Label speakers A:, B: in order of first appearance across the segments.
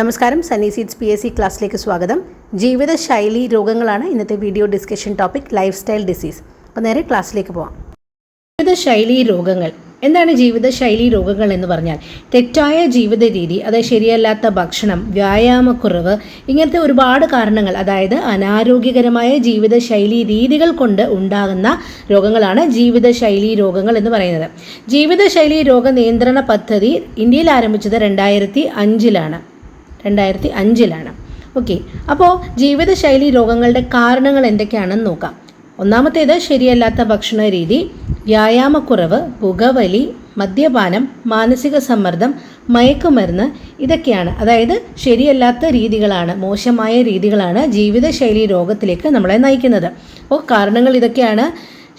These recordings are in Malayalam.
A: നമസ്കാരം, സണ്ണി സീഡ്സ് PSC ക്ലാസ്സിലേക്ക് സ്വാഗതം. ജീവിതശൈലി രോഗങ്ങളാണ് ഇന്നത്തെ video discussion topic, life style disease. അപ്പോൾ നേരെ ക്ലാസ്സിലേക്ക് പോവാം. ജീവിതശൈലി രോഗങ്ങൾ എന്താണ്? ജീവിതശൈലി രോഗങ്ങൾ എന്ന് പറഞ്ഞാൽ തെറ്റായ ജീവിത രീതി, അതായത് ശരിയല്ലാത്ത ഭക്ഷണം, വ്യായാമക്കുറവ്, ഇങ്ങനത്തെ ഒരുപാട് കാരണങ്ങൾ, അതായത് അനാരോഗ്യകരമായ ജീവിതശൈലി രീതികൾ കൊണ്ട് ഉണ്ടാകുന്ന രോഗങ്ങളാണ് ജീവിതശൈലി രോഗങ്ങൾ എന്ന് പറയുന്നത്. ജീവിതശൈലി രോഗ നിയന്ത്രണ പദ്ധതി ഇന്ത്യയിൽ ആരംഭിച്ചത് 2005-ലാണ്. ഓക്കെ, അപ്പോൾ ജീവിതശൈലി രോഗങ്ങളുടെ കാരണങ്ങൾ എന്തൊക്കെയാണെന്ന് നോക്കാം. ഒന്നാമത്തേത് ശരിയല്ലാത്ത ഭക്ഷണ രീതി, വ്യായാമക്കുറവ്, പുകവലി, മദ്യപാനം, മാനസിക സമ്മർദ്ദം, മയക്കുമരുന്ന്, ഇതൊക്കെയാണ്. അതായത് ശരിയല്ലാത്ത രീതികളാണ്, മോശമായ രീതികളാണ് ജീവിതശൈലി രോഗത്തിലേക്ക് നമ്മളെ നയിക്കുന്നത്. അപ്പോൾ കാരണങ്ങൾ ഇതൊക്കെയാണ്: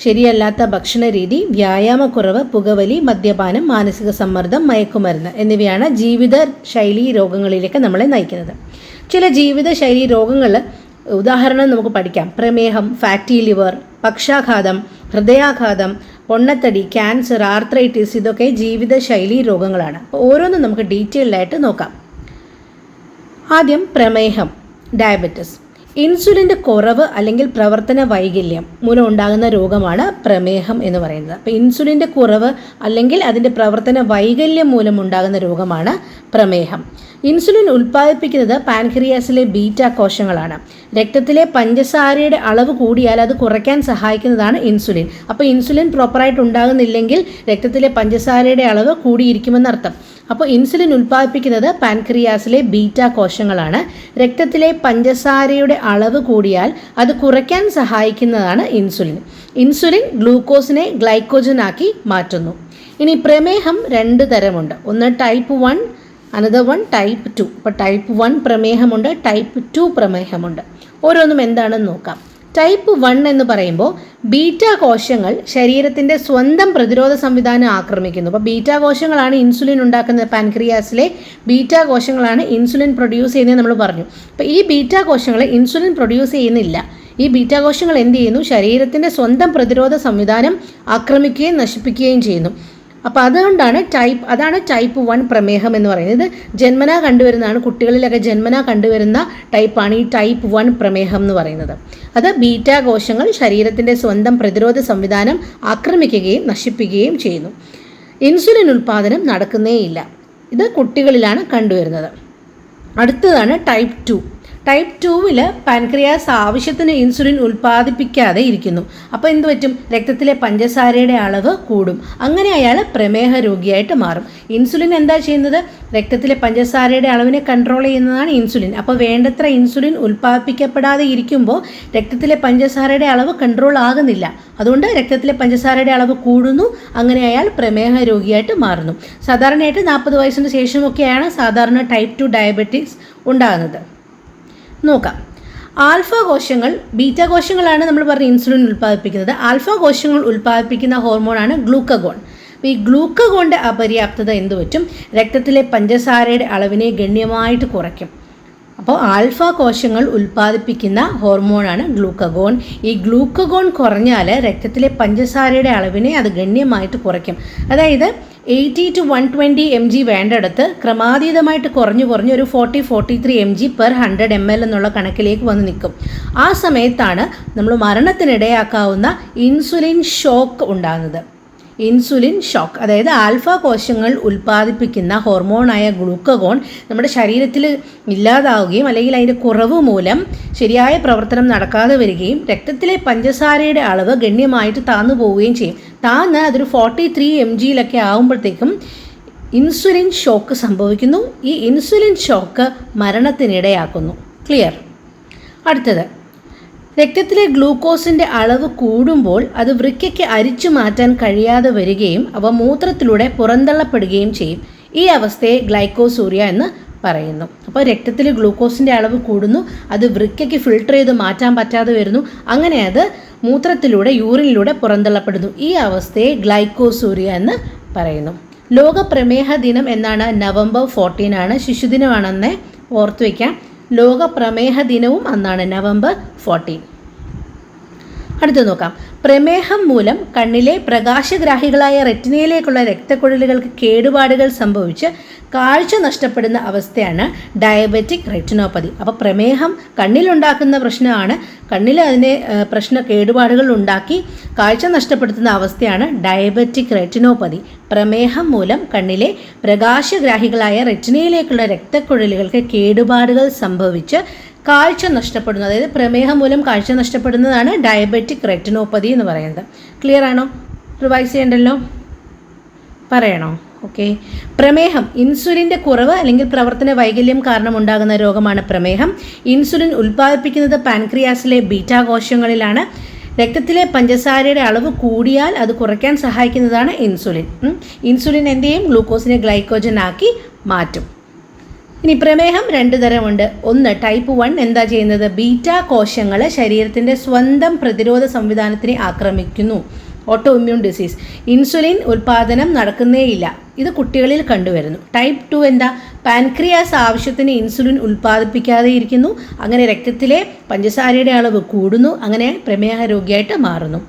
A: ശരിയല്ലാത്ത ഭക്ഷണ രീതി, വ്യായാമക്കുറവ്, പുകവലി, മദ്യപാനം, മാനസിക സമ്മർദ്ദം, മയക്കുമരുന്ന് എന്നിവയാണ് ജീവിതശൈലി രോഗങ്ങളിലേക്ക് നമ്മളെ നയിക്കുന്നത്. ചില ജീവിതശൈലി രോഗങ്ങൾ ഉദാഹരണം നമുക്ക് പഠിക്കാം. പ്രമേഹം, ഫാറ്റി ലിവർ, പക്ഷാഘാതം, ഹൃദയാഘാതം, പൊണ്ണത്തടി, ക്യാൻസർ, ആർത്രൈറ്റിസ്, ഇതൊക്കെ ജീവിതശൈലി രോഗങ്ങളാണ്. അപ്പോൾ ഓരോന്നും നമുക്ക് ഡീറ്റെയിൽഡായിട്ട് നോക്കാം. ആദ്യം പ്രമേഹം, ഡയബറ്റിസ്. ഇൻസുലിൻ്റെ കുറവ് അല്ലെങ്കിൽ പ്രവർത്തന വൈകല്യം മൂലം ഉണ്ടാകുന്ന രോഗമാണ് പ്രമേഹം എന്ന് പറയുന്നത്. അപ്പോൾ ഇൻസുലിൻ്റെ കുറവ് അല്ലെങ്കിൽ അതിൻ്റെ പ്രവർത്തന വൈകല്യം മൂലം ഉണ്ടാകുന്ന രോഗമാണ് പ്രമേഹം. ഇൻസുലിൻ ഉൽപ്പാദിപ്പിക്കുന്നത് പാൻക്രിയാസിലെ ബീറ്റാ കോശങ്ങളാണ്. രക്തത്തിലെ പഞ്ചസാരയുടെ അളവ് കൂടിയാൽ അത് കുറയ്ക്കാൻ സഹായിക്കുന്നതാണ് ഇൻസുലിൻ. അപ്പോൾ ഇൻസുലിൻ പ്രോപ്പറായിട്ട് ഉണ്ടാകുന്നില്ലെങ്കിൽ രക്തത്തിലെ പഞ്ചസാരയുടെ അളവ് കൂടിയിരിക്കുമെന്നർത്ഥം. അപ്പോൾ ഇൻസുലിൻ ഉൽപ്പാദിപ്പിക്കുന്നത് പാൻക്രിയാസിലെ ബീറ്റാ കോശങ്ങളാണ്. രക്തത്തിലെ പഞ്ചസാരയുടെ അളവ് കൂടിയാൽ അത് കുറയ്ക്കാൻ സഹായിക്കുന്നതാണ് ഇൻസുലിൻ. ഇൻസുലിൻ ഗ്ലൂക്കോസിനെ ഗ്ലൈക്കോജനാക്കി മാറ്റുന്നു. ഇനി പ്രമേഹം 2 തരമുണ്ട്. ഒന്ന് ടൈപ്പ് 1, അനദർ വൺ ടൈപ്പ് 2. അപ്പോൾ ടൈപ്പ് 1 പ്രമേഹമുണ്ട്, ടൈപ്പ് 2 പ്രമേഹമുണ്ട്. ഓരോന്നും എന്താണെന്ന് നോക്കാം. ടൈപ്പ് 1 എന്ന് പറയുമ്പോൾ ബീറ്റാ കോശങ്ങൾ ശരീരത്തിൻ്റെ സ്വന്തം പ്രതിരോധ സംവിധാനം ആക്രമിക്കുന്നു. അപ്പോൾ ബീറ്റാ കോശങ്ങളാണ് ഇൻസുലിൻ ഉണ്ടാക്കുന്നത്. പാൻക്രിയാസിലെ ബീറ്റാ കോശങ്ങളാണ് ഇൻസുലിൻ പ്രൊഡ്യൂസ് ചെയ്യുന്നത് നമ്മൾ പറഞ്ഞു. അപ്പോൾ ഈ ബീറ്റാ കോശങ്ങൾ ഇൻസുലിൻ പ്രൊഡ്യൂസ് ചെയ്യുന്നില്ല. ഈ ബീറ്റാ കോശങ്ങൾ എന്ത് ചെയ്യുന്നു? ശരീരത്തിൻ്റെ സ്വന്തം പ്രതിരോധ സംവിധാനം ആക്രമിക്കുകയും നശിപ്പിക്കുകയും ചെയ്യുന്നു. അപ്പോൾ അതാണ് ടൈപ്പ് 1 പ്രമേഹം എന്ന് പറയുന്നത്. ജന്മനാ കണ്ടുവരുന്നതാണ്, കുട്ടികളിലൊക്കെ ജന്മനാ കണ്ടുവരുന്ന ടൈപ്പാണ് ഈ ടൈപ്പ് 1 പ്രമേഹം എന്ന് പറയുന്നത്. അത് ബീറ്റാ കോശങ്ങൾ ശരീരത്തിൻ്റെ സ്വന്തം പ്രതിരോധ സംവിധാനം ആക്രമിക്കുകയും നശിപ്പിക്കുകയും ചെയ്യുന്നു. ഇൻസുലിൻ ഉൽപ്പാദനം നടക്കുന്നേയില്ല. ഇത് കുട്ടികളിലാണ് കണ്ടുവരുന്നത്. അടുത്തതാണ് ടൈപ്പ് 2. ടൈപ്പ് 2-ൽ പാൻക്രിയാസ് ആവശ്യത്തിന് ഇൻസുലിൻ ഉൽപ്പാദിപ്പിക്കാതെ ഇരിക്കുന്നു. അപ്പോൾ എന്ത് പറ്റും? രക്തത്തിലെ പഞ്ചസാരയുടെ അളവ് കൂടും. അങ്ങനെ അയാൾ പ്രമേഹ രോഗിയായിട്ട് മാറും. ഇൻസുലിൻ എന്താ ചെയ്യുന്നത്? രക്തത്തിലെ പഞ്ചസാരയുടെ അളവിനെ കൺട്രോൾ ചെയ്യുന്നതാണ് ഇൻസുലിൻ. അപ്പോൾ വേണ്ടത്ര ഇൻസുലിൻ ഉൽപ്പാദിപ്പിക്കപ്പെടാതെ ഇരിക്കുമ്പോൾ രക്തത്തിലെ പഞ്ചസാരയുടെ അളവ് കൺട്രോൾ ആകുന്നില്ല. അതുകൊണ്ട് രക്തത്തിലെ പഞ്ചസാരയുടെ അളവ് കൂടുന്നു. അങ്ങനെ അയാൾ പ്രമേഹ രോഗിയായിട്ട് മാറുന്നു. സാധാരണയായിട്ട് 40 വയസ്സിന് ശേഷമൊക്കെയാണ് സാധാരണ ടൈപ്പ് 2 ഡയബറ്റിക്സ് ഉണ്ടാകുന്നത്. നോക്കാം. ആൽഫ കോശങ്ങൾ, ബീറ്റാ കോശങ്ങളാണ് നമ്മൾ പറഞ്ഞ ഇൻസുലിൻ ഉൽപ്പാദിപ്പിക്കുന്നത്. ആൽഫ കോശങ്ങൾ ഉൽപ്പാദിപ്പിക്കുന്ന ഹോർമോണാണ് ഗ്ലൂക്കഗോൺ. അപ്പോൾ ഈ ഗ്ലൂക്കഗോണിൻ്റെ അപര്യാപ്തത എന്ത് പറ്റും? രക്തത്തിലെ പഞ്ചസാരയുടെ അളവിനെ ഗണ്യമായിട്ട് കുറയ്ക്കും. അപ്പോൾ ആൽഫ കോശങ്ങൾ ഉൽപ്പാദിപ്പിക്കുന്ന ഹോർമോണാണ് ഗ്ലൂക്കഗോൺ. ഈ ഗ്ലൂക്കഗോൺ കുറഞ്ഞാൽ രക്തത്തിലെ പഞ്ചസാരയുടെ അളവിനെ അത് ഗണ്യമായിട്ട് കുറയ്ക്കും. അതായത് 80 to 120 mg വേണ്ടടുത്ത് ക്രമാതീതമായിട്ട് കുറഞ്ഞു ഒരു 40-43 mg/100 ml എന്നുള്ള കണക്കിലേക്ക് വന്ന് നിൽക്കും. ആ സമയത്താണ് നമ്മൾ മരണത്തിനിടയാക്കാവുന്ന ഇൻസുലിൻ ഷോക്ക് ഉണ്ടാകുന്നത്. ഇൻസുലിൻ ഷോക്ക്, അതായത് ആൽഫ കോശങ്ങൾ ഉൽപ്പാദിപ്പിക്കുന്ന ഹോർമോണായ ഗ്ലൂക്കഗോൺ നമ്മുടെ ശരീരത്തിൽ ഇല്ലാതാവുകയും അല്ലെങ്കിൽ അതിൻ്റെ കുറവ് മൂലം ശരിയായ പ്രവർത്തനം നടക്കാതെ വരികയും രക്തത്തിലെ പഞ്ചസാരയുടെ അളവ് ഗണ്യമായിട്ട് താന്നു പോവുകയും ചെയ്യും. താന്ന് അതൊരു 43 mg ആകുമ്പോഴത്തേക്കും ഇൻസുലിൻ ഷോക്ക് സംഭവിക്കുന്നു. ഈ ഇൻസുലിൻ ഷോക്ക് മരണത്തിനിടയാക്കുന്നു. ക്ലിയർ? അടുത്തത്, രക്തത്തിലെ ഗ്ലൂക്കോസിൻ്റെ അളവ് കൂടുമ്പോൾ അത് വൃക്കയ്ക്ക് അരിച്ചു മാറ്റാൻ കഴിയാതെ വരികയും അവ മൂത്രത്തിലൂടെ പുറന്തള്ളപ്പെടുകയും ചെയ്യും. ഈ അവസ്ഥയെ ഗ്ലൈക്കോസൂരിയ എന്ന് പറയുന്നു. അപ്പോൾ രക്തത്തിൽ ഗ്ലൂക്കോസിൻ്റെ അളവ് കൂടുന്നു, അത് വൃക്കയ്ക്ക് ഫിൽട്ടർ ചെയ്ത് മാറ്റാൻ പറ്റാതെ വരുന്നു. അങ്ങനെ അത് മൂത്രത്തിലൂടെ, യൂറിനിലൂടെ പുറന്തള്ളപ്പെടുന്നു. ഈ അവസ്ഥയെ ഗ്ലൈക്കോസൂരിയ എന്ന് പറയുന്നു. ലോക പ്രമേഹ ദിനം എന്നാണ്? November 14 ശിശുദിനമാണെന്ന് ഓർത്തു വയ്ക്കാം. ലോക പ്രമേഹ ദിനവും അന്നാണ് November 14. അടുത്ത് നോക്കാം. പ്രമേഹം മൂലം കണ്ണിലെ പ്രകാശഗ്രാഹികളായ റെറ്റിനയിലേക്കുള്ള രക്തക്കുഴലുകൾക്ക് കേടുപാടുകൾ സംഭവിച്ച് കാഴ്ച നഷ്ടപ്പെടുന്ന അവസ്ഥയാണ് ഡയബറ്റിക് റെറ്റിനോപ്പതി. അപ്പോൾ പ്രമേഹം കണ്ണിലുണ്ടാക്കുന്ന പ്രശ്നമാണ്, കണ്ണിൽ അതിനെ കേടുപാടുകൾ ഉണ്ടാക്കി കാഴ്ച നഷ്ടപ്പെടുത്തുന്ന അവസ്ഥയാണ് ഡയബറ്റിക് റെറ്റിനോപ്പതി. പ്രമേഹം മൂലം കണ്ണിലെ പ്രകാശഗ്രാഹികളായ റെറ്റിനയിലേക്കുള്ള രക്തക്കുഴലുകൾക്ക് കേടുപാടുകൾ സംഭവിച്ച് കാഴ്ച നഷ്ടപ്പെടുന്നു. അതായത് പ്രമേഹം മൂലം കാഴ്ച നഷ്ടപ്പെടുന്നതാണ് ഡയബറ്റിക് റെറ്റിനോപ്പതി എന്ന് പറയുന്നത്. ക്ലിയർ ആണോ? റിവൈസ് ചെയ്യണ്ടല്ലോ, പറയണോ? ഓക്കെ. പ്രമേഹം ഇൻസുലിൻ്റെ കുറവ് അല്ലെങ്കിൽ പ്രവർത്തന വൈകല്യം കാരണം ഉണ്ടാകുന്ന രോഗമാണ് പ്രമേഹം. ഇൻസുലിൻ ഉൽപ്പാദിപ്പിക്കുന്നത് പാൻക്രിയാസിലെ ബീറ്റാ കോശങ്ങളിലാണ്. രക്തത്തിലെ പഞ്ചസാരയുടെ അളവ് കൂടിയാൽ അത് കുറയ്ക്കാൻ സഹായിക്കുന്നതാണ് ഇൻസുലിൻ. ഇൻസുലിൻ എന്ത് ചെയ്യും? ഗ്ലൂക്കോസിനെ ഗ്ലൈക്കോജൻ ആക്കി മാറ്റും. ഇനി പ്രമേഹം 2 തരമുണ്ട്. ഒന്ന് ടൈപ്പ് 1 എന്താ ചെയ്യുന്നത്? ബീറ്റാ കോശങ്ങൾ ശരീരത്തിൻ്റെ സ്വന്തം പ്രതിരോധ സംവിധാനത്തിനെ ആക്രമിക്കുന്നു. Auto immune disease. ഇൻസുലിൻ ഉൽപ്പാദനം നടക്കുന്നേയില്ല. ഇത് കുട്ടികളിൽ കണ്ടുവരുന്നു. ടൈപ്പ് 2 എന്താ? പാൻക്രിയാസ് ആവശ്യത്തിന് ഇൻസുലിൻ ഉൽപ്പാദിപ്പിക്കാതെ ഇരിക്കുന്നു. അങ്ങനെ രക്തത്തിലെ പഞ്ചസാരയുടെ അളവ് കൂടുന്നു. അങ്ങനെ പ്രമേഹ രോഗിയായിട്ട് മാറുന്നു.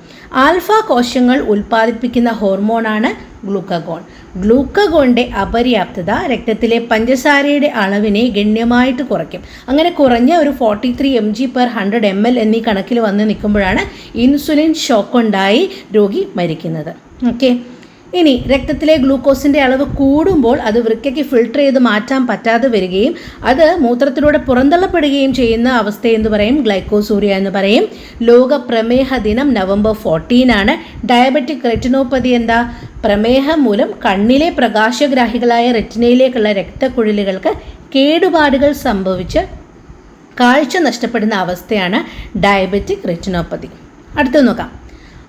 A: ആൽഫ കോശങ്ങൾ ഉൽപ്പാദിപ്പിക്കുന്ന ഹോർമോണാണ് ഗ്ലൂക്കഗോൺ. ഗ്ലൂക്കഗോണിൻ്റെ അപര്യാപ്തത രക്തത്തിലെ പഞ്ചസാരയുടെ അളവിനെ ഗണ്യമായിട്ട് കുറയ്ക്കും. അങ്ങനെ കുറഞ്ഞ ഒരു 43 mg/100 ml എന്നീ കണക്കിൽ വന്ന് നിൽക്കുമ്പോഴാണ് ഇൻസുലിൻ ഷോക്കുണ്ടായി രോഗി മരിക്കുന്നത്. ഓക്കെ. ഇനി രക്തത്തിലെ ഗ്ലൂക്കോസിൻ്റെ അളവ് കൂടുമ്പോൾ അത് വൃക്കയ്ക്ക് ഫിൽട്ടർ ചെയ്ത് മാറ്റാൻ പറ്റാതെ വരികയും അത് മൂത്രത്തിലൂടെ പുറന്തള്ളപ്പെടുകയും ചെയ്യുന്ന അവസ്ഥ എന്ന് പറയും ഗ്ലൈക്കോസൂറിയ എന്ന് പറയും. ലോക പ്രമേഹ ദിനം November 14 ആണ്. ഡയബറ്റിക് റെറ്റിനോപ്പതി എന്താ? പ്രമേഹം മൂലം കണ്ണിലെ പ്രകാശഗ്രാഹികളായ റെറ്റിനയിലേക്കുള്ള രക്തക്കുഴലുകൾക്ക് കേടുപാടുകൾ സംഭവിച്ച് കാഴ്ച നഷ്ടപ്പെടുന്ന അവസ്ഥയാണ് ഡയബറ്റിക് റെറ്റിനോപ്പതി. അടുത്ത് നോക്കാം.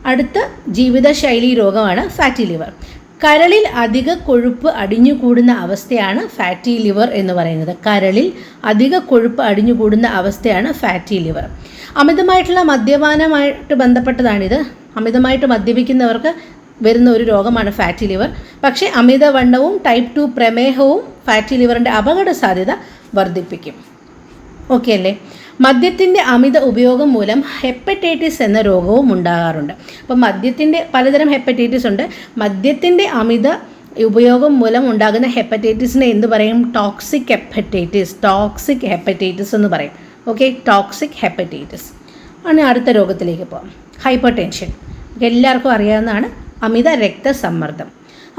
A: അടുത്ത ജീവിതശൈലി രോഗമാണ് ഫാറ്റി ലിവർ. കരളിൽ അധിക കൊഴുപ്പ് അടിഞ്ഞുകൂടുന്ന അവസ്ഥയാണ് ഫാറ്റി ലിവർ എന്ന് പറയുന്നത്. കരളിൽ അധിക കൊഴുപ്പ് അടിഞ്ഞുകൂടുന്ന അവസ്ഥയാണ് ഫാറ്റി ലിവർ. അമിതമായിട്ടുള്ള മദ്യപാനമായിട്ട് ബന്ധപ്പെട്ടതാണിത്. അമിതമായിട്ട് മദ്യപിക്കുന്നവർക്ക് വരുന്ന ഒരു രോഗമാണ് ഫാറ്റി ലിവർ. പക്ഷേ അമിതവണ്ണവും ടൈപ്പ് 2 പ്രമേഹവും ഫാറ്റി ലിവറിൻ്റെ അപകട സാധ്യത വർദ്ധിപ്പിക്കും. ഓക്കെ അല്ലേ? മദ്യത്തിൻ്റെ അമിത ഉപയോഗം മൂലം ഹെപ്പറ്റൈറ്റിസ് എന്ന രോഗവും ഉണ്ടാകാറുണ്ട്. അപ്പം മദ്യത്തിൻ്റെ പലതരം ഹെപ്പറ്റൈറ്റിസ് ഉണ്ട്. മദ്യത്തിൻ്റെ അമിത ഉപയോഗം മൂലം ഉണ്ടാകുന്ന ഹെപ്പറ്റൈറ്റിസിനെ എന്ത് പറയും? Toxic hepatitis. ടോക്സിക് ഹെപ്പറ്റൈറ്റിസ് എന്ന് പറയും. ഓക്കെ, ടോക്സിക് ഹെപ്പറ്റൈറ്റിസ് ആണ്. അടുത്ത രോഗത്തിലേക്ക് പോകാം. ഹൈപ്പർ ടെൻഷൻ എല്ലാവർക്കും അറിയാവുന്നതാണ്. അമിത രക്തസമ്മർദ്ദം.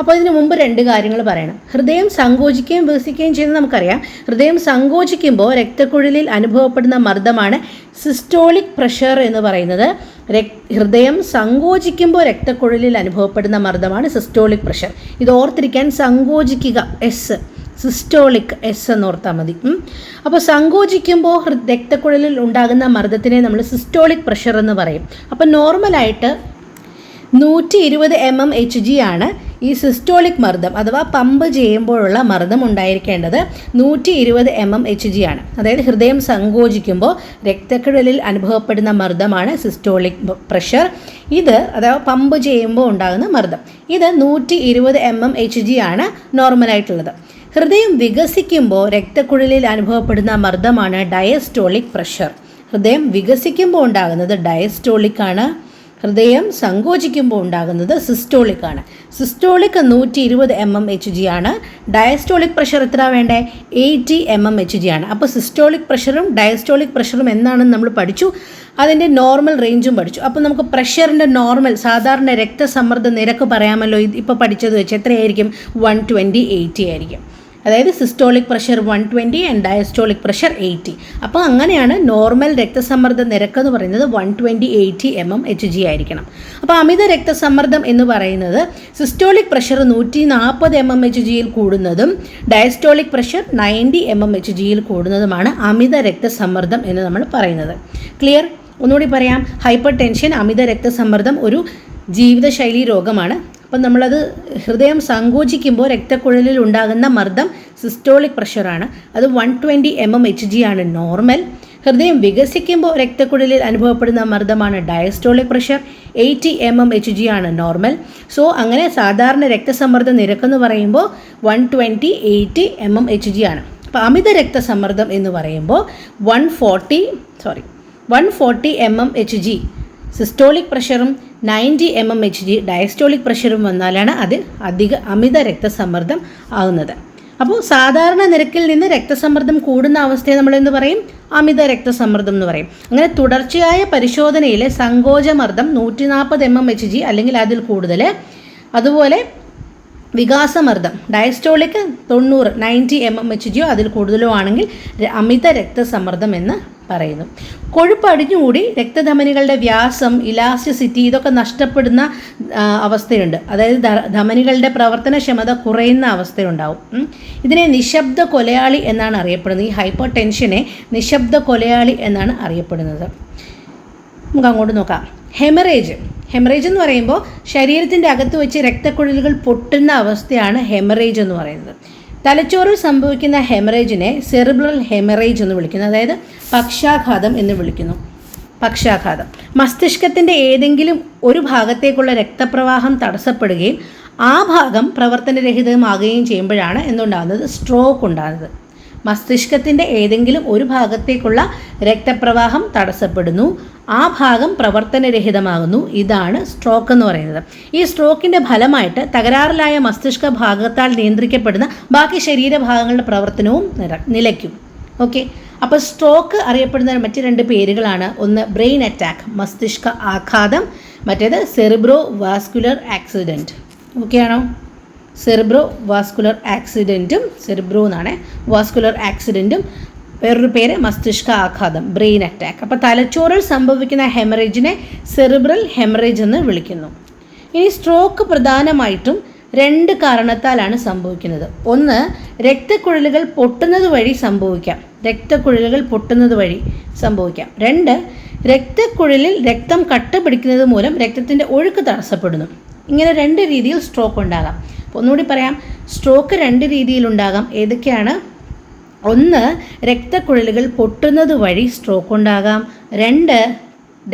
A: അപ്പോൾ ഇതിന് മുമ്പ് 2 കാര്യങ്ങൾ പറയണം. ഹൃദയം സങ്കോചിക്കുകയും വികസിക്കുകയും ചെയ്യുന്നത് നമുക്കറിയാം. ഹൃദയം സങ്കോചിക്കുമ്പോൾ രക്തക്കുഴലിൽ അനുഭവപ്പെടുന്ന മർദ്ദമാണ് സിസ്റ്റോളിക് പ്രഷർ എന്ന് പറയുന്നത്. ഹൃദയം സങ്കോചിക്കുമ്പോൾ രക്തക്കുഴലിൽ അനുഭവപ്പെടുന്ന മർദ്ദമാണ് സിസ്റ്റോളിക് പ്രഷർ. ഇത് ഓർത്തിരിക്കാൻ സങ്കോചിക്കുക എസ്, സിസ്റ്റോളിക് എസ് എന്ന് ഓർത്താൽ മതി. അപ്പോൾ സങ്കോചിക്കുമ്പോൾ രക്തക്കുഴലിൽ ഉണ്ടാകുന്ന മർദ്ദത്തിനെ നമ്മൾ സിസ്റ്റോളിക് പ്രഷർ എന്ന് പറയും. അപ്പോൾ നോർമലായിട്ട് 120 mmHg ആണ് ഈ സിസ്റ്റോളിക് മർദ്ദം അഥവാ പമ്പ് ചെയ്യുമ്പോഴുള്ള മർദ്ദം ഉണ്ടായിരിക്കേണ്ടത്. 120 mmHg ആണ്. അതായത് ഹൃദയം സങ്കോചിക്കുമ്പോൾ രക്തക്കുഴലിൽ അനുഭവപ്പെടുന്ന മർദ്ദമാണ് സിസ്റ്റോളിക് പ്രഷർ. ഇത് അഥവാ പമ്പ് ചെയ്യുമ്പോൾ ഉണ്ടാകുന്ന മർദ്ദം ഇത് 120 mmHg ആണ് നോർമലായിട്ടുള്ളത്. ഹൃദയം വികസിക്കുമ്പോൾ രക്തക്കുഴലിൽ അനുഭവപ്പെടുന്ന മർദ്ദമാണ് ഡയസ്റ്റോളിക് പ്രഷർ. ഹൃദയം വികസിക്കുമ്പോൾ ഉണ്ടാകുന്നത് ഡയസ്റ്റോളിക് ആണ്. ഹൃദയം സങ്കോചിക്കുമ്പോൾ ഉണ്ടാകുന്നത് സിസ്റ്റോളിക് ആണ്. സിസ്റ്റോളിക് 120 mmHg ആണ്. ഡയസ്റ്റോളിക് പ്രഷർ എത്ര വേണ്ടേ? 80 mmHg ആണ്. അപ്പോൾ സിസ്റ്റോളിക് പ്രഷറും ഡയസ്റ്റോളിക് പ്രഷറും എന്താണെന്ന് നമ്മൾ പഠിച്ചു. അതിൻ്റെ നോർമൽ റേഞ്ചും പഠിച്ചു. അപ്പോൾ നമുക്ക് പ്രഷറിൻ്റെ നോർമൽ സാധാരണ രക്തസമ്മർദ്ദ നിരക്ക് പറയാമല്ലോ. ഇപ്പോൾ പഠിച്ചത് വെച്ച് എത്രയായിരിക്കും? 120/80 ആയിരിക്കും. അതായത് systolic pressure 120 and diastolic pressure 80. അപ്പോൾ അങ്ങനെയാണ് നോർമൽ രക്തസമ്മർദ്ദ നിരക്ക് എന്ന് പറയുന്നത് 120/80 mmHg ആയിരിക്കണം. അപ്പോൾ അമിത രക്തസമ്മർദ്ദം എന്ന് പറയുന്നത് സിസ്റ്റോളിക് പ്രഷർ 140 mmHgയിൽ കൂടുന്നതും ഡയസ്റ്റോളിക് പ്രഷർ 90 mmHgയിൽ കൂടുന്നതുമാണ് അമിത രക്തസമ്മർദ്ദം എന്ന് നമ്മൾ പറയുന്നത്. ക്ലിയർ? ഒന്നുകൂടി പറയാം. ഹൈപ്പർ ടെൻഷൻ, അമിത രക്തസമ്മർദ്ദം ഒരു ജീവിതശൈലി രോഗമാണ്. അപ്പം നമ്മളത് ഹൃദയം സങ്കോചിക്കുമ്പോൾ രക്തക്കുഴലിൽ ഉണ്ടാകുന്ന മർദ്ദം സിസ്റ്റോളിക് പ്രഷറാണ്. അത് 120 mmHg ആണ് നോർമൽ. ഹൃദയം വികസിക്കുമ്പോൾ രക്തക്കുഴലിൽ അനുഭവപ്പെടുന്ന മർദ്ദമാണ് ഡയസ്റ്റോളിക് പ്രഷർ. 80 mmHg ആണ് നോർമൽ. സോ അങ്ങനെ സാധാരണ രക്തസമ്മർദ്ദ നിരക്കെന്ന് പറയുമ്പോൾ 120/80 mmHg ആണ്. അപ്പോൾ അമിത രക്തസമ്മർദ്ദം എന്ന് പറയുമ്പോൾ 140 mmHg സിസ്റ്റോളിക് പ്രഷറും 90 mmHg ഡയസ്റ്റോളിക് പ്രഷറും വന്നാലാണ് അത് അമിത രക്തസമ്മർദ്ദം ആകുന്നത്. അപ്പോൾ സാധാരണ നിരക്കിൽ നിന്ന് രക്തസമ്മർദ്ദം കൂടുന്ന അവസ്ഥയെ നമ്മൾ എന്ത് പറയും? അമിത രക്തസമ്മർദ്ദം എന്ന് പറയും. അങ്ങനെ തുടർച്ചയായ പരിശോധനയിൽ സങ്കോചമർദ്ദം 140 mmHg അല്ലെങ്കിൽ അതിൽ കൂടുതൽ, അതുപോലെ വികാസമർദ്ദം ഡയസ്റ്റോളിക് 90 mmHg അതിൽ കൂടുതലോ ആണെങ്കിൽ അമിത രക്തസമ്മർദ്ദം എന്ന് പറയുന്നു. കൊഴുപ്പ് അടിഞ്ഞുകൂടി രക്തധമനികളുടെ വ്യാസം, ഇലാസ്റ്റിസിറ്റി ഇതൊക്കെ നഷ്ടപ്പെടുന്ന അവസ്ഥയുണ്ട്. അതായത് ധമനികളുടെ പ്രവർത്തനക്ഷമത കുറയുന്ന അവസ്ഥയുണ്ടാവും. ഇതിനെ നിശബ്ദ കൊലയാളി എന്നാണ് അറിയപ്പെടുന്നത്. ഈ ഹൈപ്പർ ടെൻഷനെ നിശബ്ദ കൊലയാളി എന്നാണ് അറിയപ്പെടുന്നത്. നമുക്ക് അങ്ങോട്ട് നോക്കാം. ഹെമറേജ് എന്ന് പറയുമ്പോൾ ശരീരത്തിൻ്റെ അകത്ത് വെച്ച് രക്തക്കുഴലുകൾ പൊട്ടുന്ന അവസ്ഥയാണ് ഹെമറേജ് എന്ന് പറയുന്നത്. തലച്ചോറിൽ സംഭവിക്കുന്ന ഹെമറേജിനെ സെറിബ്രൽ ഹെമറേജ് എന്ന് വിളിക്കുന്നു. അതായത് പക്ഷാഘാതം എന്ന് വിളിക്കുന്നു. പക്ഷാഘാതം മസ്തിഷ്കത്തിൻ്റെ ഏതെങ്കിലും ഒരു ഭാഗത്തേക്കുള്ള രക്തപ്രവാഹം തടസ്സപ്പെടുകയും ആ ഭാഗം പ്രവർത്തനരഹിതമാകുകയും ചെയ്യുമ്പോഴാണ് എന്തുണ്ടാകുന്നത്? സ്ട്രോക്ക് ഉണ്ടാകുന്നത്. മസ്തിഷ്കത്തിൻ്റെ ഏതെങ്കിലും ഒരു ഭാഗത്തേക്കുള്ള രക്തപ്രവാഹം തടസ്സപ്പെടുന്നു, ആ ഭാഗം പ്രവർത്തനരഹിതമാകുന്നു. ഇതാണ് സ്ട്രോക്ക് എന്ന് പറയുന്നത്. ഈ സ്ട്രോക്കിൻ്റെ ഫലമായിട്ട് തകരാറിലായ മസ്തിഷ്ക ഭാഗത്താൽ നിയന്ത്രിക്കപ്പെടുന്ന ബാക്കി ശരീരഭാഗങ്ങളുടെ പ്രവർത്തനവും നിലയ്ക്കും. ഓക്കെ, അപ്പോൾ സ്ട്രോക്ക് അറിയപ്പെടുന്ന മറ്റ് രണ്ട് പേരുകളാണ്. ഒന്ന് ബ്രെയിൻ അറ്റാക്ക്, മസ്തിഷ്ക ആഘാതം. മറ്റേത് സെറിബ്രോ വാസ്കുലർ ആക്സിഡൻറ്റ്. ഓക്കെ ആണോ? സെറിബ്രോ വാസ്കുലർ ആക്സിഡൻറ്റും, സെറിബ്രോ എന്നാണ് വാസ്കുലർ ആക്സിഡൻറ്റും, വേറൊരു പേര് മസ്തിഷ്ക ആഘാതം, ബ്രെയിൻ അറ്റാക്ക്. അപ്പോൾ തലച്ചോറിൽ സംഭവിക്കുന്ന ഹെമറേജിനെ സെറിബ്രൽ ഹെമറേജ് എന്ന് വിളിക്കുന്നു. ഇനി സ്ട്രോക്ക് പ്രധാനമായിട്ടും രണ്ട് കാരണത്താലാണ് സംഭവിക്കുന്നത്. ഒന്ന്, രക്തക്കുഴലുകൾ പൊട്ടുന്നത് വഴി സംഭവിക്കാം. രണ്ട്, രക്തക്കുഴലിൽ രക്തം കട്ട പിടിക്കുന്നത് മൂലം രക്തത്തിൻ്റെ ഒഴുക്ക് തടസ്സപ്പെടുന്നു. ഇങ്ങനെ രണ്ട് രീതിയിൽ സ്ട്രോക്ക് ഉണ്ടാകാം. ഒന്നുകൂടി പറയാം, സ്ട്രോക്ക് രണ്ട് രീതിയിലുണ്ടാകാം. ഏതൊക്കെയാണ്? ഒന്ന്, രക്തക്കുഴലുകൾ പൊട്ടുന്നത് വഴി സ്ട്രോക്ക് ഉണ്ടാകാം. രണ്ട്,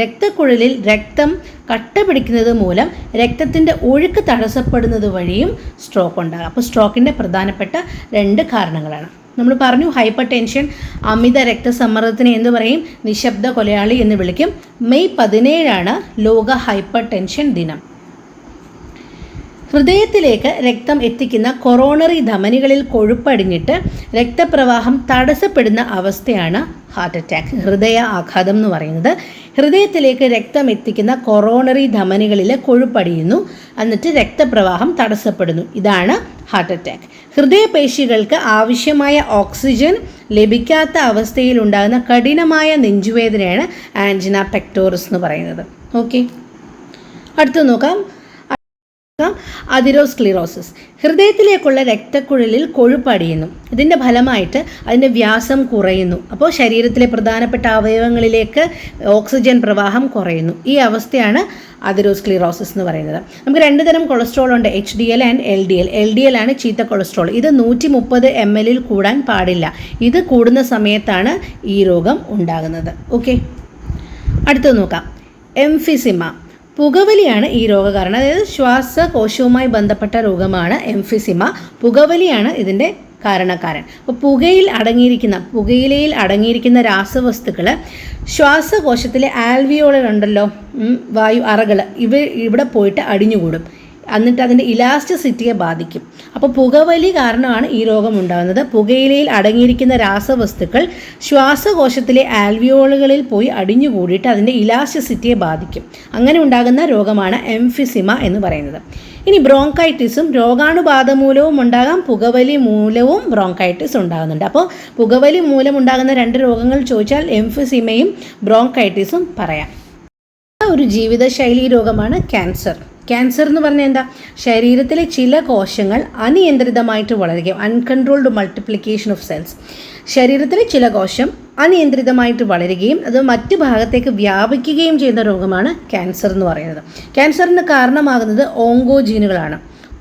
A: രക്തക്കുഴലിൽ രക്തം കട്ട പിടിക്കുന്നത് മൂലം രക്തത്തിൻ്റെ ഒഴുക്ക് തടസ്സപ്പെടുന്നത് വഴിയും സ്ട്രോക്ക് ഉണ്ടാകാം. അപ്പോൾ സ്ട്രോക്കിൻ്റെ പ്രധാനപ്പെട്ട രണ്ട് കാരണങ്ങളാണ്. നമ്മൾ പറഞ്ഞു ഹൈപ്പർ ടെൻഷൻ, അമിത രക്തസമ്മർദ്ദത്തിന് എന്ത് പറയും? നിശബ്ദ കൊലയാളി എന്ന് വിളിക്കും. മെയ് 17 ലോക ഹൈപ്പർ ടെൻഷൻ ദിനം. ഹൃദയത്തിലേക്ക് രക്തം എത്തിക്കുന്ന കൊറോണറി ധമനികളിൽ കൊഴുപ്പടിഞ്ഞിട്ട് രക്തപ്രവാഹം തടസ്സപ്പെടുന്ന അവസ്ഥയാണ് ഹാർട്ട് അറ്റാക്ക്, ഹൃദയ ആഘാതം എന്ന് പറയുന്നത്. ഹൃദയത്തിലേക്ക് രക്തം എത്തിക്കുന്ന കൊറോണറി ധമനികളിൽ കൊഴുപ്പടിയുന്നു, എന്നിട്ട് രക്തപ്രവാഹം തടസ്സപ്പെടുന്നു. ഇതാണ് ഹാർട്ട് അറ്റാക്ക്. ഹൃദയപേശികൾക്ക് ആവശ്യമായ ഓക്സിജൻ ലഭിക്കാത്ത അവസ്ഥയിൽ ഉണ്ടാകുന്ന കഠിനമായ നെഞ്ചുവേദനയാണ് ആൻജിന പെക്ടോറിസ് എന്ന് പറയുന്നത്. ഓക്കെ, അടുത്ത് നോക്കാം. അതിറോസ്ക്ലിറോസിസ്. ഹൃദയത്തിലേക്കുള്ള രക്തക്കുഴലിൽ കൊഴുപ്പടിയുന്നു. ഇതിൻ്റെ ഫലമായിട്ട് അതിൻ്റെ വ്യാസം കുറയുന്നു. അപ്പോൾ ശരീരത്തിലെ പ്രധാനപ്പെട്ട അവയവങ്ങളിലേക്ക് ഓക്സിജൻ പ്രവാഹം കുറയുന്നു. ഈ അവസ്ഥയാണ് അതിറോസ്ക്ലിറോസിസ് എന്ന് പറയുന്നത്. നമുക്ക് രണ്ട് തരം കൊളസ്ട്രോൾ ഉണ്ട്, HDL ആൻഡ് LDL. LDL ആണ് ചീത്ത കൊളസ്ട്രോൾ. ഇത് 130 ml കൂടാൻ പാടില്ല. ഇത് കൂടുന്ന സമയത്താണ് ഈ രോഗം ഉണ്ടാകുന്നത്. ഓക്കെ, അടുത്തത് നോക്കാം. എംഫിസിമ. പുകവലിയാണ് ഈ രോഗകാരണം. അതായത് ശ്വാസകോശവുമായി ബന്ധപ്പെട്ട രോഗമാണ് എംഫിസിമ. പുകവലിയാണ് ഇതിൻ്റെ കാരണക്കാരൻ. അപ്പോൾ പുകയിലയിൽ അടങ്ങിയിരിക്കുന്ന രാസവസ്തുക്കൾ ശ്വാസകോശത്തിലെ ആൽവിയോളുകൾ ഉണ്ടല്ലോ, വായു അറകൾ, ഇവിടെ പോയിട്ട് അടിഞ്ഞുകൂടും. എന്നിട്ട് അതിൻ്റെ ഇലാസ്റ്റിസിറ്റിയെ ബാധിക്കും. അപ്പോൾ പുകവലി കാരണമാണ് ഈ രോഗം ഉണ്ടാകുന്നത്. പുകയിലയിൽ അടങ്ങിയിരിക്കുന്ന രാസവസ്തുക്കൾ ശ്വാസകോശത്തിലെ ആൽവിയോളുകളിൽ പോയി അടിഞ്ഞുകൂടിയിട്ട് അതിൻ്റെ ഇലാസ്റ്റിസിറ്റിയെ ബാധിക്കും. അങ്ങനെ ഉണ്ടാകുന്ന രോഗമാണ് എംഫിസിമ എന്ന് പറയുന്നത്. ഇനി ബ്രോങ്കൈറ്റിസും രോഗാണുബാധ മൂലവും ഉണ്ടാകാം, പുകവലി മൂലവും ബ്രോങ്കൈറ്റിസ് ഉണ്ടാകുന്നുണ്ട്. അപ്പോൾ പുകവലി മൂലം ഉണ്ടാകുന്ന രണ്ട് രോഗങ്ങൾ ചോദിച്ചാൽ എംഫിസിമയും ബ്രോങ്കൈറ്റിസും പറയാം. ഒരു ജീവിതശൈലി രോഗമാണ് ക്യാൻസർ. ക്യാൻസർ എന്ന് പറഞ്ഞാൽ എന്താ? ശരീരത്തിലെ ചില കോശങ്ങൾ അനിയന്ത്രിതമായിട്ട് വളരുകയും, അൺകൺട്രോൾഡ് മൾട്ടിപ്ലിക്കേഷൻ ഓഫ് സെൽസ്. ശരീരത്തിലെ ചില കോശം അനിയന്ത്രിതമായിട്ട് വളരുകയും അത് മറ്റ് ഭാഗത്തേക്ക് വ്യാപിക്കുകയും ചെയ്യുന്ന രോഗമാണ് ക്യാൻസർ എന്ന് പറയുന്നത്. ക്യാൻസറിന് കാരണമാകുന്നത്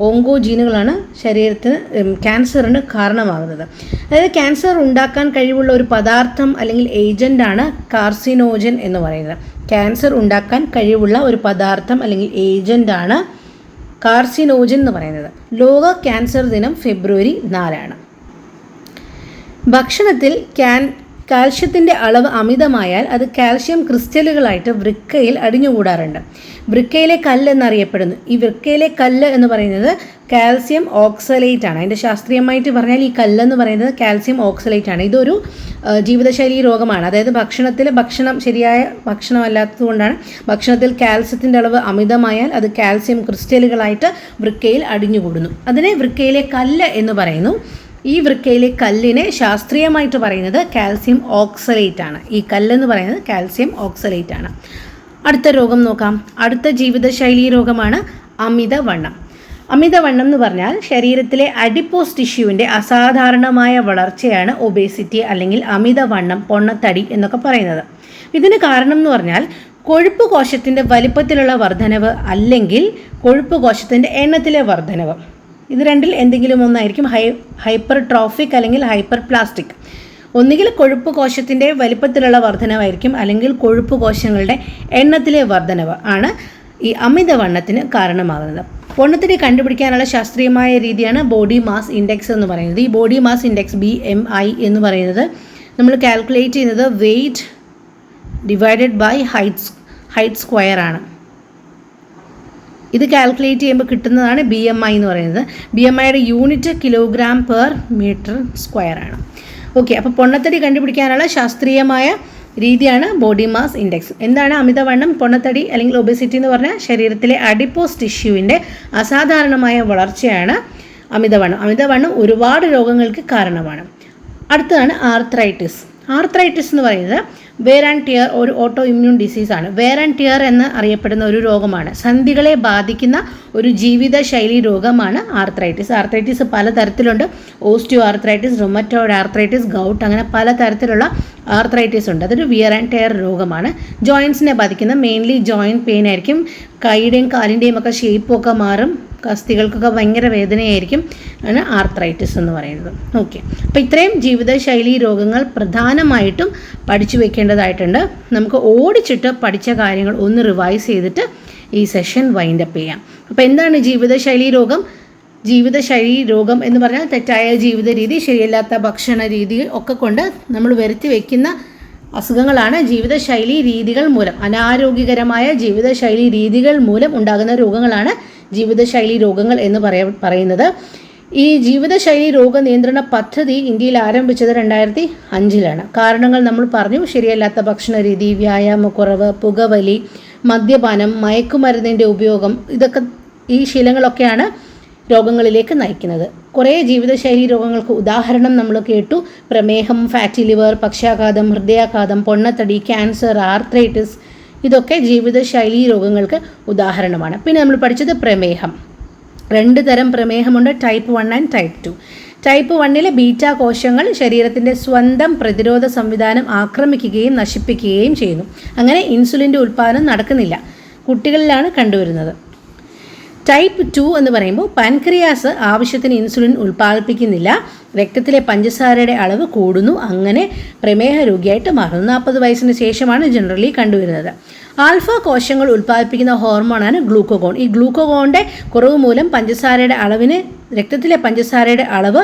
A: ഓങ്കോജീനുകളാണ് ശരീരത്തിന് ക്യാൻസറിന് കാരണമാകുന്നത്. അതായത് ക്യാൻസർ ഉണ്ടാക്കാൻ കഴിവുള്ള ഒരു പദാർത്ഥം അല്ലെങ്കിൽ ഏജൻ്റാണ് കാർസിനോജൻ എന്ന് പറയുന്നത്. ക്യാൻസർ ഉണ്ടാക്കാൻ കഴിവുള്ള ഒരു പദാർത്ഥം അല്ലെങ്കിൽ ഏജൻ്റാണ് കാർസിനോജൻ എന്ന് പറയുന്നത്. ലോക ക്യാൻസർ ദിനം ഫെബ്രുവരി 4. ഭക്ഷണത്തിൽ കാൽഷ്യത്തിൻ്റെ അളവ് അമിതമായാൽ അത് കാൽഷ്യം ക്രിസ്റ്റലുകളായിട്ട് വൃക്കയിൽ അടിഞ്ഞുകൂടാറുണ്ട്. വൃക്കയിലെ കല്ല് എന്നറിയപ്പെടുന്നു. ഈ വൃക്കയിലെ കല്ല് എന്ന് പറയുന്നത് കാൽസ്യം ഓക്സലേറ്റ് ആണ്. അതിൻ്റെ ശാസ്ത്രീയമായിട്ട് പറഞ്ഞാൽ ഈ കല്ലെന്ന് പറയുന്നത് കാൽസ്യം ഓക്സലേറ്റ് ആണ്. ഇതൊരു ജീവിതശൈലി രോഗമാണ്. അതായത് ഭക്ഷണം ശരിയായ ഭക്ഷണമല്ലാത്തതുകൊണ്ടാണ് ഭക്ഷണത്തിൽ കാൽസ്യത്തിൻ്റെ അളവ് അമിതമായാൽ അത് കാൽസ്യം ക്രിസ്റ്റലുകളായിട്ട് വൃക്കയിൽ അടിഞ്ഞുകൂടുന്നു. അതിനെ വൃക്കയിലെ കല്ല് എന്ന് പറയുന്നു. ഈ വൃക്കയിലെ കല്ലിനെ ശാസ്ത്രീയമായിട്ട് പറയുന്നത് കാൽസ്യം ഓക്സലേറ്റ് ആണ്. ഈ കല്ലെന്ന് പറയുന്നത് കാൽസ്യം ഓക്സലേറ്റ് ആണ്. അടുത്ത രോഗം നോക്കാം. അടുത്ത ജീവിതശൈലി രോഗമാണ് അമിതവണ്ണം. അമിതവണ്ണം എന്ന് പറഞ്ഞാൽ ശരീരത്തിലെ അഡിപ്പോസ് ടിഷ്യൂവിൻ്റെ അസാധാരണമായ വളർച്ചയാണ് ഒബേസിറ്റി അല്ലെങ്കിൽ അമിതവണ്ണം, പൊണ്ണത്തടി എന്നൊക്കെ പറയുന്നത്. ഇതിന് കാരണം എന്ന് പറഞ്ഞാൽ കൊഴുപ്പ് കോശത്തിൻ്റെ വലിപ്പത്തിലുള്ള വർധനവ് അല്ലെങ്കിൽ കൊഴുപ്പ് കോശത്തിൻ്റെ എണ്ണത്തിലെ വർധനവ്. ഇത് രണ്ടിൽ എന്തെങ്കിലും ഒന്നായിരിക്കും ഹൈപ്പർ ട്രോഫിക് അല്ലെങ്കിൽ ഹൈപ്പർ പ്ലാസ്റ്റിക്. ഒന്നുകിൽ കൊഴുപ്പ് കോശത്തിൻ്റെ വലിപ്പത്തിലുള്ള വർധനവായിരിക്കും അല്ലെങ്കിൽ കൊഴുപ്പ് കോശങ്ങളുടെ എണ്ണത്തിലെ വർധനവ് ആണ് ഈ അമിതവണ്ണത്തിന് കാരണമാകുന്നത്. പൊണ്ണത്തടി കണ്ടുപിടിക്കാനുള്ള ശാസ്ത്രീയമായ രീതിയാണ് ബോഡി മാസ് ഇൻഡെക്സ് എന്ന് പറയുന്നത്. ഈ ബോഡി മാസ് ഇൻഡെക്സ് BMI എന്ന് പറയുന്നത് നമ്മൾ കാൽക്കുലേറ്റ് ചെയ്യുന്നത് weight divided by height square ആണ്. ഇത് കാൽക്കുലേറ്റ് ചെയ്യുമ്പോൾ കിട്ടുന്നതാണ് BMI എന്ന് പറയുന്നത്. BMIയുടെ unit kilogram per metre square ആണ്. ഓക്കെ, അപ്പോൾ പൊണ്ണത്തടി കണ്ടുപിടിക്കാനുള്ള ശാസ്ത്രീയമായ രീതിയാണ് ബോഡി മാസ് ഇൻഡെക്സ്. എന്താണ് അമിതവണ്ണം, പൊണ്ണത്തടി അല്ലെങ്കിൽ ഒബേസിറ്റി എന്ന് പറഞ്ഞാൽ ശരീരത്തിലെ അഡിപ്പോസ് ടിഷ്യൂവിൻ്റെ അസാധാരണമായ വളർച്ചയാണ് അമിതവണ്ണം. അമിതവണ്ണം ഒരുപാട് രോഗങ്ങൾക്ക് കാരണമാണ്. അടുത്തതാണ് ആർത്രൈറ്റിസ്. ആർത്രൈറ്റിസ് എന്ന് പറയുന്നത് വെയർ ആൻഡ് ടിയർ ഒരു ഓട്ടോ ഇമ്മ്യൂൺ ഡിസീസാണ്. വെയർ ആൻഡ് ടിയർ എന്ന് അറിയപ്പെടുന്ന ഒരു രോഗമാണ്. സന്ധികളെ ബാധിക്കുന്ന ഒരു ജീവിതശൈലി രോഗമാണ് ആർത്രൈറ്റിസ്. ആർത്രൈറ്റിസ് പലതരത്തിലുണ്ട്. Osteo arthritis, rheumatoid arthritis, gout, അങ്ങനെ പലതരത്തിലുള്ള ആർത്രൈറ്റിസ് ഉണ്ട്. അതൊരു വിയർ ആൻഡ് ടിയർ രോഗമാണ്. ജോയിൻസിനെ ബാധിക്കുന്ന മെയിൻലി ജോയിൻറ്റ് പെയിൻ ആയിരിക്കും. കൈയുടെയും കാലിൻ്റെയും ഒക്കെ ഷേപ്പൊക്കെ മാറും. അസ്ഥികൾക്കൊക്കെ ഭയങ്കര വേദനയായിരിക്കും. ആണ് ആർത്രൈറ്റിസ് എന്ന് പറയുന്നത്. ഓക്കെ, അപ്പോൾ ഇത്രയും ജീവിതശൈലി രോഗങ്ങൾ പ്രധാനമായിട്ടും പഠിച്ചു വെക്കേണ്ടതായിട്ടുണ്ട്. നമുക്ക് ഓടിച്ചിട്ട് പഠിച്ച കാര്യങ്ങൾ ഒന്ന് റിവൈസ് ചെയ്തിട്ട് ഈ സെഷൻ വൈൻഡപ്പ് ചെയ്യാം. അപ്പോൾ എന്താണ് ജീവിതശൈലി രോഗം? ജീവിതശൈലി രോഗം എന്ന് പറഞ്ഞാൽ തെറ്റായ ജീവിത രീതി, ശരിയല്ലാത്ത ഭക്ഷണ രീതി ഒക്കെ കൊണ്ട് നമ്മൾ വരുത്തി വയ്ക്കുന്ന അസുഖങ്ങളാണ് ജീവിതശൈലി രീതികൾ മൂലം, അനാരോഗ്യകരമായ ജീവിതശൈലി രീതികൾ മൂലം ഉണ്ടാകുന്ന രോഗങ്ങളാണ് ജീവിതശൈലി രോഗങ്ങൾ എന്ന് പറയുന്നത്. ഈ ജീവിതശൈലി രോഗ നിയന്ത്രണ പദ്ധതി ഇന്ത്യയിൽ ആരംഭിച്ചത് 2005 കാരണങ്ങൾ നമ്മൾ പറഞ്ഞു. ശരിയല്ലാത്ത ഭക്ഷണ രീതി, വ്യായാമക്കുറവ്, പുകവലി, മദ്യപാനം, മയക്കുമരുന്നിൻ്റെ ഉപയോഗം, ഇതൊക്കെ ഈ ശീലങ്ങളൊക്കെയാണ് രോഗങ്ങളിലേക്ക് നയിക്കുന്നത്. കുറേ ജീവിതശൈലി രോഗങ്ങൾക്ക് ഉദാഹരണം നമ്മൾ കേട്ടു. പ്രമേഹം, ഫാറ്റി ലിവർ, പക്ഷാഘാതം, ഹൃദയാഘാതം, പൊണ്ണത്തടി, ക്യാൻസർ, ആർത്രൈറ്റിസ്, ഇതൊക്കെ ജീവിതശൈലി രോഗങ്ങൾക്ക് ഉദാഹരണമാണ്. പിന്നെ നമ്മൾ പഠിച്ചത് പ്രമേഹം. 2 തരം പ്രമേഹമുണ്ട്, type 1 and type 2. Type 1 beta കോശങ്ങൾ ശരീരത്തിൻ്റെ സ്വന്തം പ്രതിരോധ സംവിധാനം ആക്രമിക്കുകയും നശിപ്പിക്കുകയും ചെയ്യുന്നു. അങ്ങനെ ഇൻസുലിൻ്റെ ഉൽപ്പാദനം നടക്കുന്നില്ല. കുട്ടികളിലാണ് കണ്ടുവരുന്നത്. ടൈപ്പ് 2 എന്ന് പറയുമ്പോൾ പാൻക്രിയാസ് ആവശ്യത്തിന് ഇൻസുലിൻ ഉൽപ്പാദിപ്പിക്കുന്നില്ല, രക്തത്തിലെ പഞ്ചസാരയുടെ അളവ് കൂടുന്നു, അങ്ങനെ പ്രമേഹ രോഗിയായിട്ട് മാറുന്നു. 40 വയസ്സിന് ശേഷമാണ് ജനറലി കണ്ടുവരുന്നത്. ആൽഫ കോശങ്ങൾ ഉൽപ്പാദിപ്പിക്കുന്ന ഹോർമോണാണ് ഗ്ലൂക്കോഗോൺ. ഈ ഗ്ലൂക്കോഗോണിൻ്റെ കുറവ് മൂലം രക്തത്തിലെ പഞ്ചസാരയുടെ അളവ്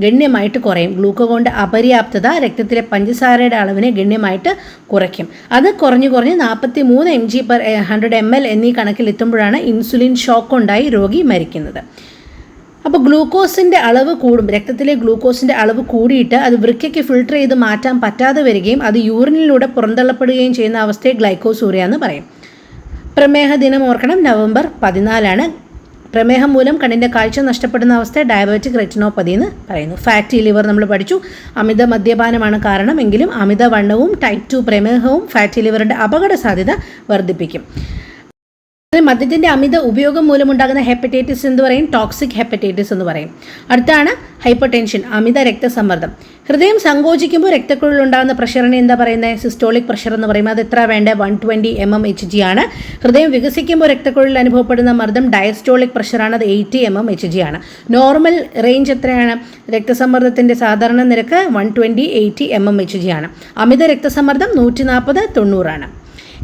A: ഗണ്യമായിട്ട് കുറയും. ഗ്ലൂക്കോഗോണിൻ്റെ അപര്യാപ്തത രക്തത്തിലെ പഞ്ചസാരയുടെ അളവിനെ ഗണ്യമായിട്ട് കുറയ്ക്കും. അത് കുറഞ്ഞ് 43 mg/100 ml എന്നീ കണക്കിലെത്തുമ്പോഴാണ് ഇൻസുലിൻ ഷോക്ക് ഉണ്ടായി രോഗി മരിക്കുന്നത്. അപ്പോൾ ഗ്ലൂക്കോസിൻ്റെ അളവ് കൂടും. രക്തത്തിലെ ഗ്ലൂക്കോസിൻ്റെ അളവ് കൂടിയിട്ട് അത് വൃക്കയ്ക്ക് ഫിൽട്ടർ ചെയ്ത് മാറ്റാൻ പറ്റാതെ വരികയും അത് യൂറിനിലൂടെ പുറന്തള്ളപ്പെടുകയും ചെയ്യുന്ന അവസ്ഥയെ ഗ്ലൈക്കോസൂറിയ എന്ന് പറയും. പ്രമേഹ ദിനം ഓർക്കണം, November 14. പ്രമേഹം മൂലം കണ്ണിൻ്റെ കാഴ്ച നഷ്ടപ്പെടുന്ന അവസ്ഥ ഡയബറ്റിക് റെറ്റിനോപ്പതി എന്ന് പറയുന്നു. ഫാറ്റി ലിവർ നമ്മൾ പഠിച്ചു. അമിത മദ്യപാനമാണ് കാരണം. എങ്കിലും അമിതവണ്ണവും ടൈപ്പ് 2 പ്രമേഹവും ഫാറ്റി ലിവറിൻ്റെ അപകട സാധ്യത വർദ്ധിപ്പിക്കും. മദ്യത്തിൻ്റെ അമിത ഉപയോഗം മൂലമുണ്ടാകുന്ന ഹെപ്പറ്റൈറ്റിസ് എന്ന് പറയും, ടോക്സിക് ഹെപ്പറ്റൈറ്റിസ് എന്ന് പറയും. അടുത്താണ് ഹൈപ്പർ ടെൻഷൻ, അമിത രക്തസമ്മർദ്ദം. ഹൃദയം സങ്കോചിക്കുമ്പോൾ രക്തക്കുഴലിൽ ഉണ്ടാകുന്ന പ്രഷറിനെ എന്താ പറയുന്നത്? സിസ്റ്റോളിക് പ്രഷർ എന്ന് പറയും. അത് എത്ര വേണ്ട? 120 mmHg ആണ്. ഹൃദയം വികസിക്കുമ്പോൾ രക്തക്കുഴലിൽ അനുഭവപ്പെടുന്ന മർദ്ദം ഡയസ്റ്റോളിക് പ്രഷറാണ്. അത് 80 mmHg ആണ്. നോർമൽ റേഞ്ച് എത്രയാണ്? രക്തസമ്മർദ്ദത്തിൻ്റെ സാധാരണ നിരക്ക് 120-80 mmHg ആണ്. അമിത രക്തസമ്മർദ്ദം 140-90 ആണ്.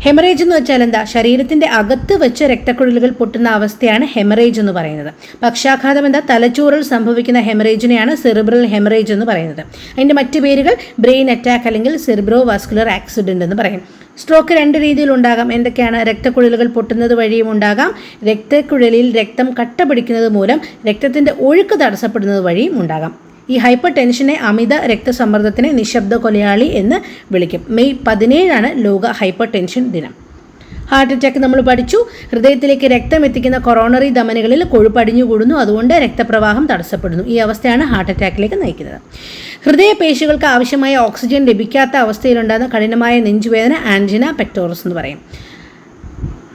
A: ഹെമറേജ് എന്ന് വെച്ചാൽ എന്താ? ശരീരത്തിൻ്റെ അകത്ത് വെച്ച് രക്തക്കുഴലുകൾ പൊട്ടുന്ന അവസ്ഥയാണ് ഹെമറേജ് എന്ന് പറയുന്നത്. പക്ഷാഘാതം എന്താ? തലച്ചോറിൽ സംഭവിക്കുന്ന ഹെമറേജിനെയാണ് സെറിബ്രൽ ഹെമറേജ് എന്ന് പറയുന്നത്. അതിൻ്റെ മറ്റു പേരുകൾ ബ്രെയിൻ അറ്റാക്ക് അല്ലെങ്കിൽ സെറിബ്രോ വാസ്കുലർ ആക്സിഡൻറ്റ് എന്ന് പറയും. സ്ട്രോക്ക് 2 രീതിയിലുണ്ടാകാം. എന്തൊക്കെയാണ്? രക്തക്കുഴലുകൾ പൊട്ടുന്നത് വഴിയും ഉണ്ടാകാം, രക്തക്കുഴലിൽ രക്തം കട്ട പിടിക്കുന്നത് മൂലം രക്തത്തിൻ്റെ ഒഴുക്ക് തടസ്സപ്പെടുന്നത് വഴിയും ഉണ്ടാകാം. ഈ ഹൈപ്പർ ടെൻഷനെ അമിത രക്തസമ്മർദ്ദത്തിനെ നിശബ്ദ കൊലയാളി എന്ന് വിളിക്കും. മെയ് 17 ലോക ഹൈപ്പർ ടെൻഷൻ ദിനം. ഹാർട്ട് അറ്റാക്ക് നമ്മൾ പഠിച്ചു. ഹൃദയത്തിലേക്ക് രക്തം എത്തിക്കുന്ന കൊറോണറി ധമനികളിൽ കൊഴുപ്പ് അടിഞ്ഞുകൂടുന്നു, അതുകൊണ്ട് രക്തപ്രവാഹം തടസ്സപ്പെടുന്നു. ഈ അവസ്ഥയാണ് ഹാർട്ട് അറ്റാക്കിലേക്ക് നയിക്കുന്നത്. ഹൃദയപേശികൾക്ക് ആവശ്യമായ ഓക്സിജൻ ലഭിക്കാത്ത അവസ്ഥയിലുണ്ടാകുന്ന കഠിനമായ നെഞ്ചുവേദന ആൻജിന പെക്ടോറസ് എന്ന് പറയും.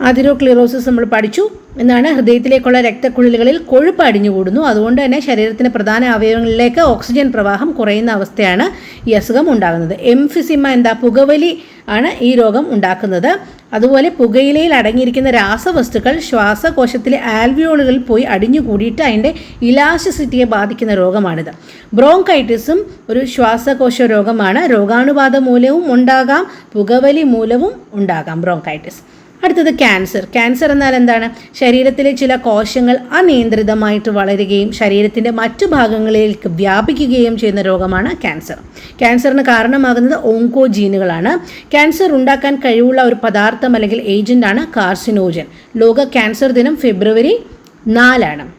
A: അതിരോക്ലിറോസിസ് നമ്മൾ പഠിച്ചു. എന്നാണ് ഹൃദയത്തിലേക്കുള്ള രക്തക്കുഴലുകളിൽ കൊഴുപ്പ് അടിഞ്ഞുകൂടുന്നു, അതുകൊണ്ട് തന്നെ ശരീരത്തിൻ്റെ പ്രധാന അവയവങ്ങളിലേക്ക് ഓക്സിജൻ പ്രവാഹം കുറയുന്ന അവസ്ഥയാണ് ഈ അസുഖം ഉണ്ടാകുന്നത്. എംഫിസിമ എന്താ? പുകവലി ആണ് ഈ രോഗം ഉണ്ടാക്കുന്നത്. അതുപോലെ പുകയിലയിൽ അടങ്ങിയിരിക്കുന്ന രാസവസ്തുക്കൾ ശ്വാസകോശത്തിലെ ആൽവിയോളുകളിൽ പോയി അടിഞ്ഞുകൂടിയിട്ട് അതിൻ്റെ ഇലാസ്റ്റിസിറ്റിയെ ബാധിക്കുന്ന രോഗമാണിത്. ബ്രോങ്കൈറ്റിസും ഒരു ശ്വാസകോശ രോഗമാണ്. രോഗാണുബാധ മൂലവും ഉണ്ടാകാം, പുകവലി മൂലവും ഉണ്ടാകാം ബ്രോങ്കൈറ്റിസ്. അടുത്തത് ക്യാൻസർ. ക്യാൻസർ എന്നാൽ എന്താണ്? ശരീരത്തിലെ ചില കോശങ്ങൾ അനിയന്ത്രിതമായിട്ട് വളരുകയും ശരീരത്തിൻ്റെ മറ്റു ഭാഗങ്ങളിലേക്ക് വ്യാപിക്കുകയും ചെയ്യുന്ന രോഗമാണ് ക്യാൻസർ. ക്യാൻസറിന് കാരണമാകുന്നത് ഓങ്കോജീനുകളാണ്. ക്യാൻസർ ഉണ്ടാക്കാൻ കഴിവുള്ള ഒരു പദാർത്ഥം അല്ലെങ്കിൽ ഏജൻ്റാണ് കാർസിനോജൻ. ലോക ക്യാൻസർ ദിനം ഫെബ്രുവരി 4.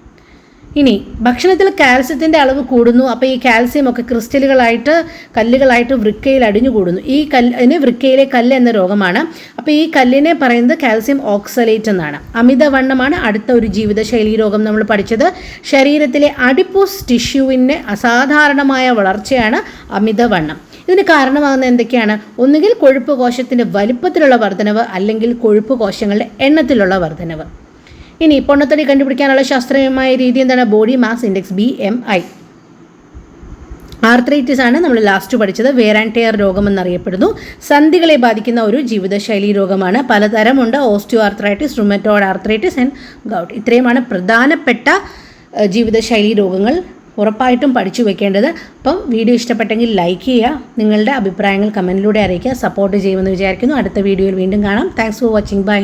A: ഇനി ഭക്ഷണത്തിൽ കാൽസ്യത്തിൻ്റെ അളവ് കൂടുന്നു. അപ്പോൾ ഈ കാൽസ്യം ഒക്കെ ക്രിസ്റ്റലുകളായിട്ട് കല്ലുകളായിട്ട് വൃക്കയിൽ അടിഞ്ഞുകൂടുന്നു. ഈ കല്ലിന് വൃക്കയിലെ കല്ല് എന്ന രോഗമാണ്. അപ്പോൾ ഈ കല്ലിനെ പറയുന്നത് കാൽസ്യം ഓക്സലേറ്റ് എന്നാണ്. അമിതവണ്ണമാണ് അടുത്ത ഒരു ജീവിതശൈലി രോഗം നമ്മൾ പഠിച്ചത്. ശരീരത്തിലെ അഡിപ്പോസ് ടിഷ്യൂവിൻ്റെ അസാധാരണമായ വളർച്ചയാണ് അമിതവണ്ണം. ഇതിന് കാരണമാകുന്ന എന്തൊക്കെയാണ്? ഒന്നുകിൽ കൊഴുപ്പ് കോശത്തിൻ്റെ വലിപ്പത്തിലുള്ള വർധനവ്, അല്ലെങ്കിൽ കൊഴുപ്പ് കോശങ്ങളുടെ എണ്ണത്തിലുള്ള വർധനവ്. ഇനി പൊണ്ണത്തടി കണ്ടുപിടിക്കാനുള്ള ശാസ്ത്രീയമായ രീതി എന്താണ്? Body mass index BMI. Arthritis ആണ് നമ്മൾ ലാസ്റ്റ് പഠിച്ചത്. വെയർ ആൻഡ് ടെയർ രോഗം എന്നറിയപ്പെടുന്നു. സന്ധികളെ ബാധിക്കുന്ന ഒരു ജീവിതശൈലി രോഗമാണ്. പലതരമുണ്ട്: osteo arthritis, rheumatoid arthritis and gout. ഇത്രയുമാണ് പ്രധാനപ്പെട്ട ജീവിതശൈലി രോഗങ്ങൾ. ഉറപ്പായിട്ടും പഠിച്ചു വെക്കേണ്ടത്. അപ്പം വീഡിയോ ഇഷ്ടപ്പെട്ടെങ്കിൽ ലൈക്ക് ചെയ്യുക, നിങ്ങളുടെ അഭിപ്രായങ്ങൾ കമൻറ്റിലൂടെ അറിയിക്കുക. സപ്പോർട്ട് ചെയ്യുമെന്ന് വിചാരിക്കുന്നു. അടുത്ത വീഡിയോയിൽ വീണ്ടും കാണാം. Thanks for watching. ബൈ.